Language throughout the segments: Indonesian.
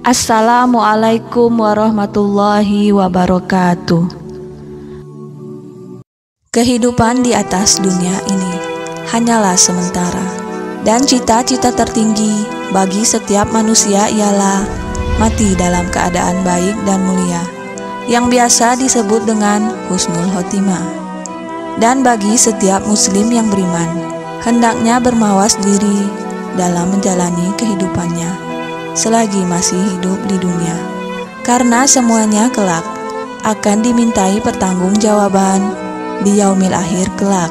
Assalamualaikum warahmatullahi wabarakatuh. Kehidupan di atas dunia ini hanyalah sementara, dan cita-cita tertinggi bagi setiap manusia ialah mati dalam keadaan baik dan mulia, yang biasa disebut dengan husnul khotimah. Dan bagi setiap muslim yang beriman, hendaknya bermawas diri dalam menjalani kehidupannya selagi masih hidup di dunia, karena semuanya kelak akan dimintai pertanggungjawaban di yaumil akhir kelak,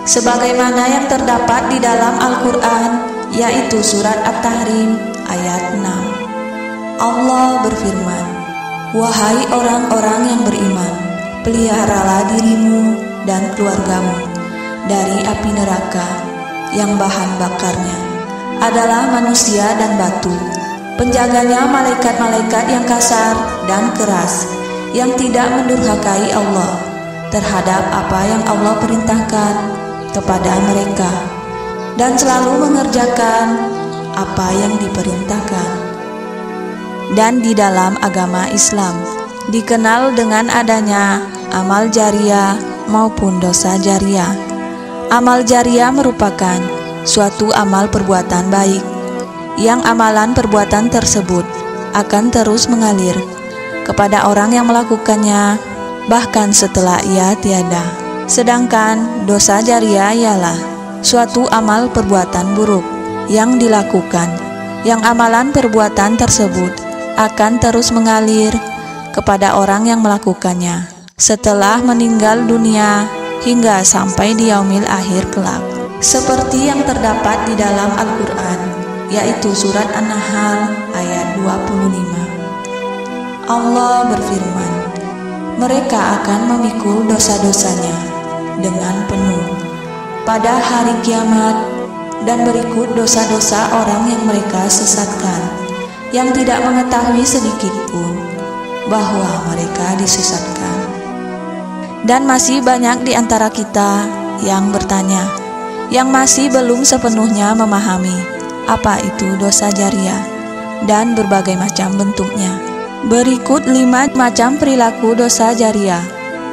sebagaimana yang terdapat di dalam Al-Quran, yaitu surat At-Tahrim ayat 6. Allah berfirman, "Wahai orang-orang yang beriman, peliharalah dirimu dan keluargamu dari api neraka yang bahan bakarnya adalah manusia dan batu, penjaganya malaikat-malaikat yang kasar dan keras, yang tidak mendurhakai Allah terhadap apa yang Allah perintahkan kepada mereka, dan selalu mengerjakan apa yang diperintahkan." Dan di dalam agama Islam dikenal dengan adanya amal jariyah maupun dosa jariyah. Amal jariyah merupakan suatu amal perbuatan baik, yang amalan perbuatan tersebut akan terus mengalir kepada orang yang melakukannya bahkan setelah ia tiada. Sedangkan dosa jariyah ialah suatu amal perbuatan buruk yang dilakukan, yang amalan perbuatan tersebut akan terus mengalir kepada orang yang melakukannya setelah meninggal dunia hingga sampai di yaumil akhir kelak, seperti yang terdapat di dalam Al-Quran, yaitu surat An-Nahl ayat 25. Allah berfirman, "Mereka akan memikul dosa-dosanya dengan penuh pada hari kiamat, dan berikut dosa-dosa orang yang mereka sesatkan, yang tidak mengetahui sedikit pun bahwa mereka disesatkan." Dan masih banyak di antara kita yang bertanya, yang masih belum sepenuhnya memahami apa itu dosa jariyah dan berbagai macam bentuknya. Berikut 5 macam perilaku dosa jariyah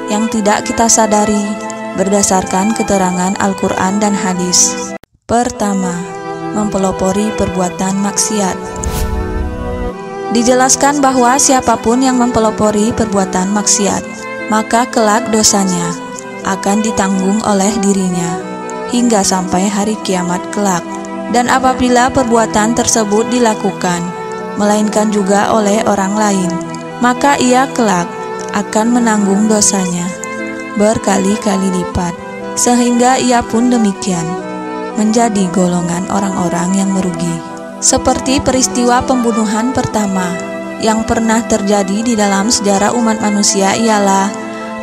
yang tidak kita sadari berdasarkan keterangan Al-Quran dan hadis. Pertama, mempelopori perbuatan maksiat. Dijelaskan bahwa siapapun yang mempelopori perbuatan maksiat, maka kelak dosanya akan ditanggung oleh dirinya hingga sampai hari kiamat kelak. Dan apabila perbuatan tersebut dilakukan melainkan juga oleh orang lain, maka ia kelak akan menanggung dosanya berkali-kali lipat, sehingga ia pun demikian menjadi golongan orang-orang yang merugi. Seperti peristiwa pembunuhan pertama yang pernah terjadi di dalam sejarah umat manusia ialah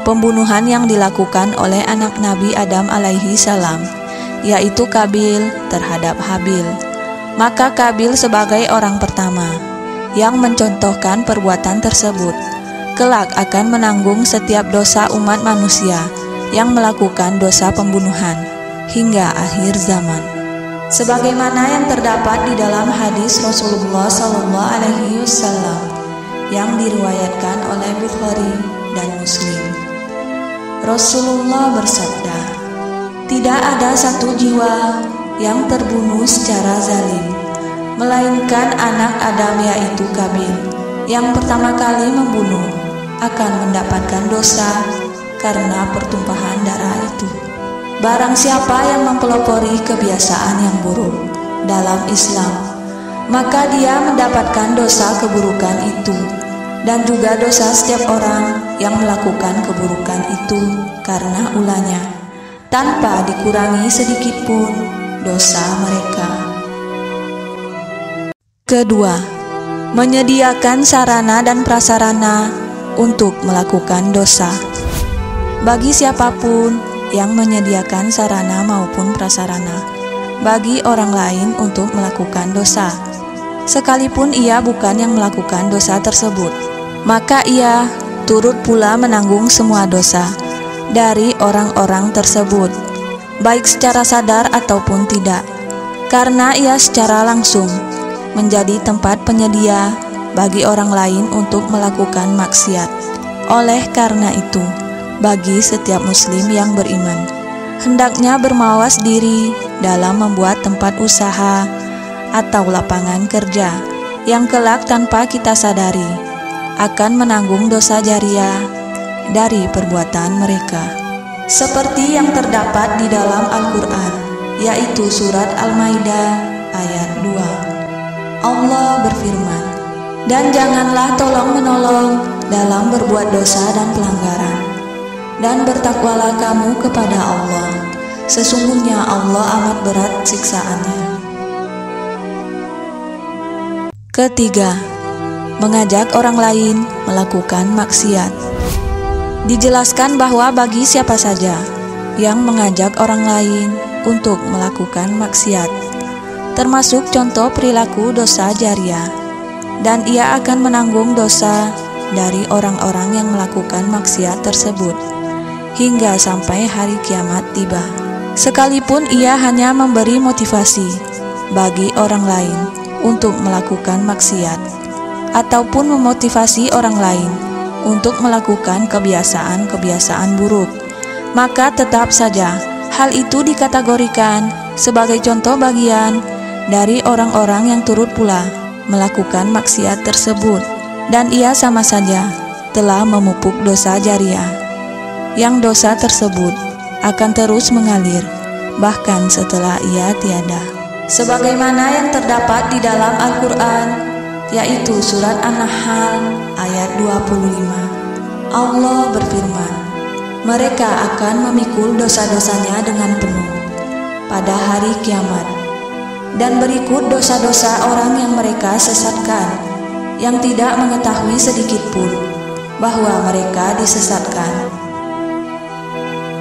pembunuhan yang dilakukan oleh anak Nabi Adam alaihi salam, yaitu Qabil terhadap Habil. Maka Qabil sebagai orang pertama yang mencontohkan perbuatan tersebut, kelak akan menanggung setiap dosa umat manusia yang melakukan dosa pembunuhan hingga akhir zaman. Sebagaimana yang terdapat di dalam hadis Rasulullah SAW yang diriwayatkan oleh Bukhari dan Muslim. Rasulullah bersabda, "Tidak ada satu jiwa yang terbunuh secara zalim, melainkan anak Adam yaitu Qabil, yang pertama kali membunuh akan mendapatkan dosa karena pertumpahan darah itu. Barang siapa yang mempelopori kebiasaan yang buruk dalam Islam, maka dia mendapatkan dosa keburukan itu, dan juga dosa setiap orang yang melakukan keburukan itu karena ulahnya, tanpa dikurangi sedikit pun dosa mereka." Kedua, menyediakan sarana dan prasarana untuk melakukan dosa. Bagi siapapun yang menyediakan sarana maupun prasarana bagi orang lain untuk melakukan dosa, sekalipun ia bukan yang melakukan dosa tersebut, maka ia turut pula menanggung semua dosa dari orang-orang tersebut, baik secara sadar ataupun tidak, karena ia secara langsung menjadi tempat penyedia bagi orang lain untuk melakukan maksiat. Oleh karena itu, bagi setiap muslim yang beriman, hendaknya bermawas diri dalam membuat tempat usaha atau lapangan kerja yang kelak tanpa kita sadari akan menanggung dosa jariah dari perbuatan mereka. Seperti yang terdapat di dalam Al-Quran, yaitu surat Al-Maidah ayat 2. Allah berfirman, "Dan janganlah tolong-menolong dalam berbuat dosa dan pelanggaran, dan bertakwalah kamu kepada Allah. Sesungguhnya Allah amat berat siksaannya." Ketiga, mengajak orang lain melakukan maksiat. Dijelaskan bahwa bagi siapa saja yang mengajak orang lain untuk melakukan maksiat, termasuk contoh perilaku dosa jariah, dan ia akan menanggung dosa dari orang-orang yang melakukan maksiat tersebut hingga sampai hari kiamat tiba. Sekalipun ia hanya memberi motivasi bagi orang lain untuk melakukan maksiat, ataupun memotivasi orang lain untuk melakukan kebiasaan-kebiasaan buruk, maka tetap saja hal itu dikategorikan sebagai contoh bagian dari orang-orang yang turut pula melakukan maksiat tersebut, dan ia sama saja telah memupuk dosa jariah, yang dosa tersebut akan terus mengalir bahkan setelah ia tiada. Sebagaimana yang terdapat di dalam Al-Quran, yaitu surat An-Nahl ayat 25. Allah berfirman, "Mereka akan memikul dosa-dosanya dengan penuh pada hari kiamat, dan berikut dosa-dosa orang yang mereka sesatkan, yang tidak mengetahui sedikit pun bahwa mereka disesatkan."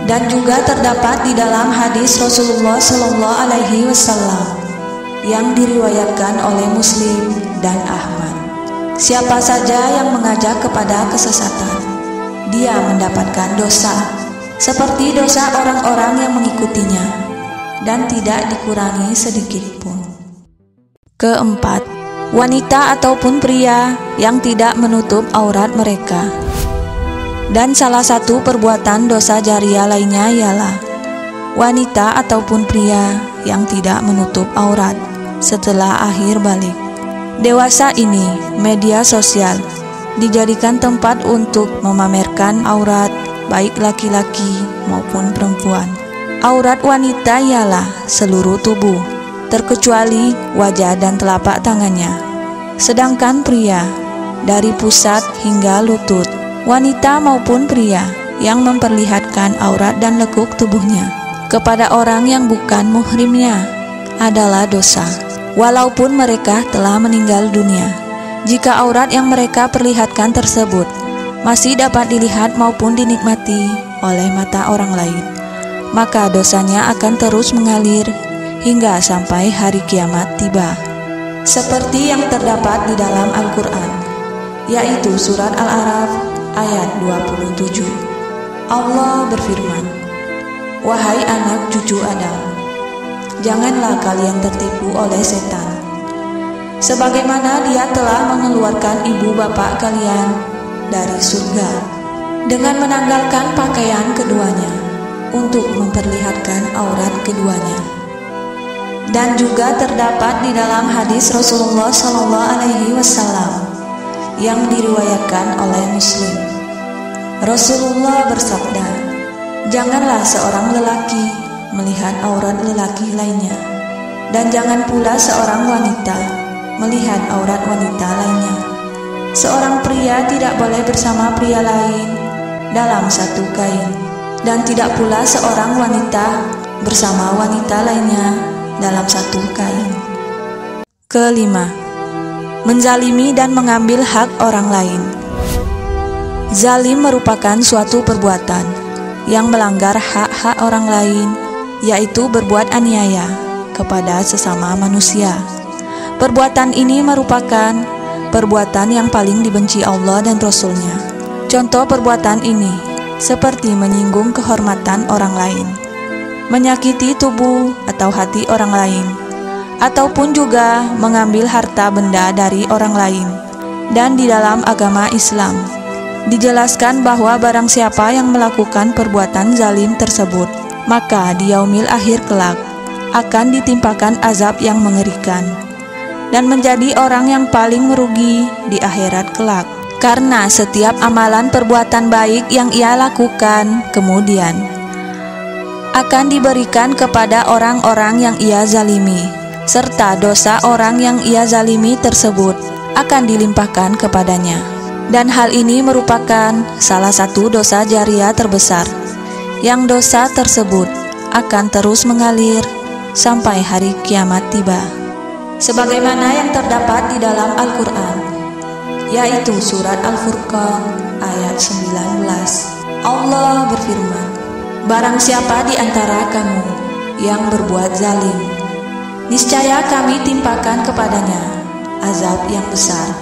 Dan juga terdapat di dalam hadis Rasulullah SAW yang diriwayatkan oleh Muslim dan Ahmad, "Siapa saja yang mengajak kepada kesesatan, dia mendapatkan dosa seperti dosa orang-orang yang mengikutinya, dan tidak dikurangi sedikit pun." Keempat, wanita ataupun pria yang tidak menutup aurat mereka. Dan salah satu perbuatan dosa jariah lainnya ialah wanita ataupun pria yang tidak menutup aurat setelah akhir balik. Dewasa ini, media sosial dijadikan tempat untuk memamerkan aurat baik laki-laki maupun perempuan. Aurat wanita ialah seluruh tubuh, terkecuali wajah dan telapak tangannya. Sedangkan pria, dari pusat hingga lutut. Wanita maupun pria yang memperlihatkan aurat dan lekuk tubuhnya kepada orang yang bukan muhrimnya adalah dosa, walaupun mereka telah meninggal dunia. Jika aurat yang mereka perlihatkan tersebut masih dapat dilihat maupun dinikmati oleh mata orang lain, maka dosanya akan terus mengalir hingga sampai hari kiamat tiba. Seperti yang terdapat di dalam Al-Quran, yaitu surat Al-A'raf ayat 27. Allah berfirman, "Wahai anak cucu Adam, janganlah kalian tertipu oleh setan, sebagaimana dia telah mengeluarkan ibu bapak kalian dari surga dengan menanggalkan pakaian keduanya untuk memperlihatkan aurat keduanya." Dan juga terdapat di dalam hadis Rasulullah SAW yang diriwayatkan oleh Muslim. Rasulullah bersabda, "Janganlah seorang lelaki melihat aurat lelaki lainnya, dan jangan pula seorang wanita melihat aurat wanita lainnya. Seorang pria tidak boleh bersama pria lain dalam satu kain, dan tidak pula seorang wanita bersama wanita lainnya dalam satu kain." Kelima, menzalimi dan mengambil hak orang lain. Zalim merupakan suatu perbuatan yang melanggar hak-hak orang lain, yaitu berbuat aniaya kepada sesama manusia. Perbuatan ini merupakan perbuatan yang paling dibenci Allah dan Rasul-Nya. Contoh perbuatan ini seperti menyinggung kehormatan orang lain, menyakiti tubuh atau hati orang lain, ataupun juga mengambil harta benda dari orang lain Dan di dalam agama Islam dijelaskan bahwa barang siapa yang melakukan perbuatan zalim tersebut, maka di yaumil akhir kelak akan ditimpakan azab yang mengerikan dan menjadi orang yang paling merugi di akhirat kelak. Karena setiap amalan perbuatan baik yang ia lakukan kemudian akan diberikan kepada orang-orang yang ia zalimi, serta dosa orang yang ia zalimi tersebut akan dilimpahkan kepadanya. Dan hal ini merupakan salah satu dosa jariah terbesar, yang dosa tersebut akan terus mengalir sampai hari kiamat tiba. Sebagaimana yang terdapat di dalam Al-Quran, yaitu surat Al-Furqan ayat 19. Allah berfirman, barang siapa di antara kamu yang berbuat zalim, niscaya kami timpakan kepadanya azab yang besar.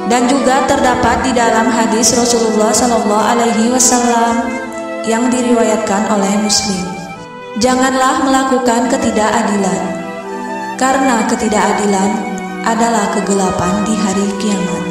Dan juga terdapat di dalam hadis Rasulullah SAW yang diriwayatkan oleh Muslim, janganlah melakukan ketidakadilan, karena ketidakadilan adalah kegelapan di hari kiamat.